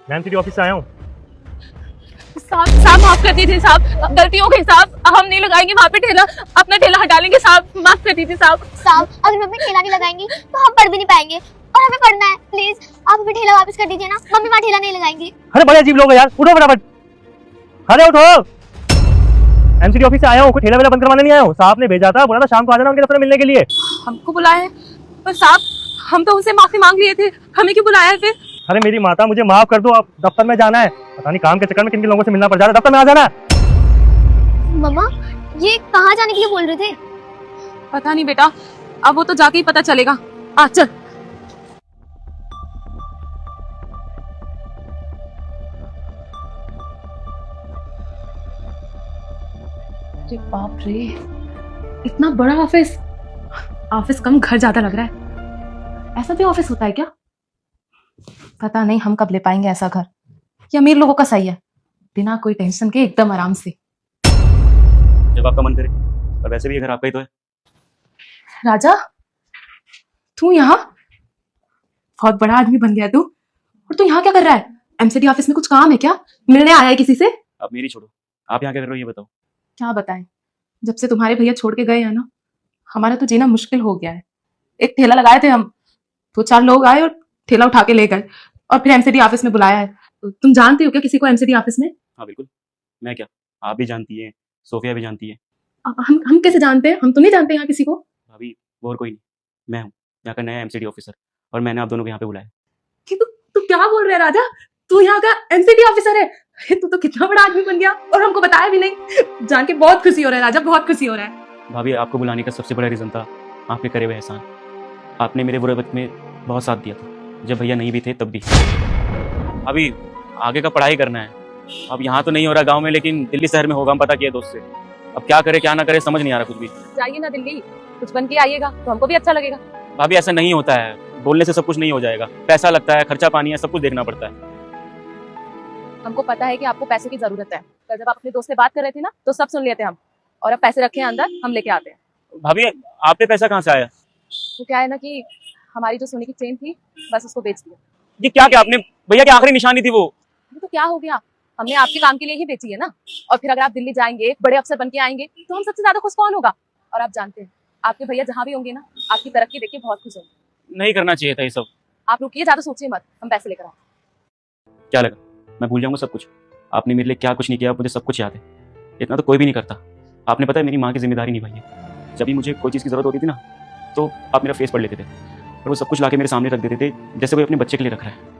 मैं MCD office से आया हूँ। साहब साहब माफ कर दीजिए साहब, गलती हो गई साहब, हम नहीं लगाएंगे वहाँ पे ठेला, अपना ठेला हटा लेंगे साहब, माफ कर दीजिए साहब। साहब अगर मम्मी ठेला नहीं लगाएंगी तो हम पढ़ भी नहीं पाएंगे और हमें पढ़ना है। प्लीज आप हमें ठेला वापस कर दीजिए ना, मम्मी वहाँ ठेला नहीं लगाएंगी। अरे बड़े अजीब लोग हैं यार, उठो फटाफट। अरे उठो, एमसीडी ऑफिस से आया हूँ, कोई ठेला वेला बंद करवाने नहीं आया हूँ। साहब ने भेजा था, बोला था शाम को आ जाना उनके दफ्तर में मिलने के लिए। हमको बुलाया है पर साहब हम तो उनसे माफी मांग लिए थे, हमें क्यों बुलाया है फिर? अरे मेरी माता, मुझे माफ कर दो, आप दफ्तर में जाना है। पता नहीं काम के चक्कर में किन किन लोगों से मिलना पड़ जा रहा है। दफ्तर में आ जाना। मम्मा ये कहाँ जाने के लिए बोल रहे थे? पता नहीं बेटा, अब वो तो जाके ही पता चलेगा। आ चल। अरे बाप रे, इतना बड़ा ऑफिस, ऑफिस कम घर ज्यादा लग रहा है। ऐसा भी ऑफिस होता है क्या? पता नहीं हम कब ले पाएंगे ऐसा घर। ये अमीर लोगों का सही है, बिना कोई टेंशन के एकदम आराम से। जब आपका मन करे, और वैसे भी ये घर आपका ही तो है। राजा तू यहाँ, बहुत बड़ा आदमी बन गया तू। और तू यहाँ क्या कर रहा है? एमसीडी ऑफिस में कुछ काम है क्या? मिलने आया है किसी से? अब मेरी छोड़ो, आप यहाँ क्या कर रहे हो ये बताओ। क्या बताएं, जब से तुम्हारे भैया छोड़ के गए हैं ना, हमारा तो जीना मुश्किल हो गया है। एक ठेला लगाए थे हम, दो चार लोग आए और ठेला उठा के ले गए, और फिर एमसीडी ऑफिस में बुलाया है। तुम जानते हो क्या किसी को एमसीडी ऑफिस में? हाँ बिल्कुल, मैं क्या, आप भी जानती है, सोफिया भी जानती है। हम कैसे जानते हैं? हम तो नहीं जानते यहाँ किसी को। भाभी वो और कोई नहीं, मैं हूँ यहाँ का नया एमसीडी ऑफिसर, और मैंने आप दोनों को यहाँ पे बुलाया। कि तू क्या बोल रहा है राजा? तू यहाँ का एमसीडी ऑफिसर है? तू तो कितना बड़ा आदमी बन गया और हमको बताया भी नहीं। जान के बहुत खुशी हो रहा है राजा, बहुत खुशी हो रहा है। भाभी आपको बुलाने का सबसे बड़ा रीजन था आपके करे हुए एहसान। आपने मेरे बुरे वक्त में बहुत साथ दिया था, जब भैया नहीं भी थे तब भी। अभी आगे का पढ़ाई करना है, अब यहाँ तो नहीं हो रहा गाँव में, लेकिन दिल्ली शहर में होगा, हम पता किया दोस्त से। अब क्या करे क्या ना करे समझ नहीं आ रहा कुछ भी। जाइए ना दिल्ली, कुछ बन के आइएगा तो हमको भी अच्छा लगेगा। भाभी ऐसा नहीं होता है, बोलने से सब कुछ नहीं हो जाएगा। पैसा लगता है, खर्चा पानी है, सब कुछ देखना पड़ता है। हमको पता है कि आपको पैसे की जरूरत है, पर जब आप अपने दोस्त से बात कर रहे थे ना तो सब सुन लिए थे हम, और अब पैसे रखे हैं अंदर, हम लेके आते हैं। भाभी आप पे पैसा कहाँ से आया? तो क्या है ना कि हमारी जो सोने की चेन थी, बस उसको बेच दिया। ये क्या क्या आपने, भैया की आखिरी निशानी थी वो। तो क्या हो गया, हमने आपके काम के लिए ही बेची है ना। और फिर अगर आप दिल्ली जाएंगे, बड़े अफसर बन के आएंगे, तो हम सबसे ज्यादा खुश कौन होगा? और आप जानते हैं आपके भैया जहाँ भी होंगे ना, आपकी तरक्की देख के बहुत खुश होंगे। नहीं करना चाहिए था ये सब। आप रुकिए, ज्यादा सोचिए मत, हम पैसे लेकर आए। क्या लगा मैं भूल जाऊंगा सब कुछ? आपने मेरे लिए क्या कुछ नहीं किया, मुझे सब कुछ याद है। इतना तो कोई भी नहीं करता। आपने पता है मेरी माँ की जिम्मेदारी निभाई है। जब भी मुझे कोई चीज़ की जरूरत होती थी ना, तो आप मेरा फेस पढ़ लेते थे, और वो सब कुछ लाके मेरे सामने रख देते थे, जैसे कोई अपने बच्चे के लिए रख रहा है।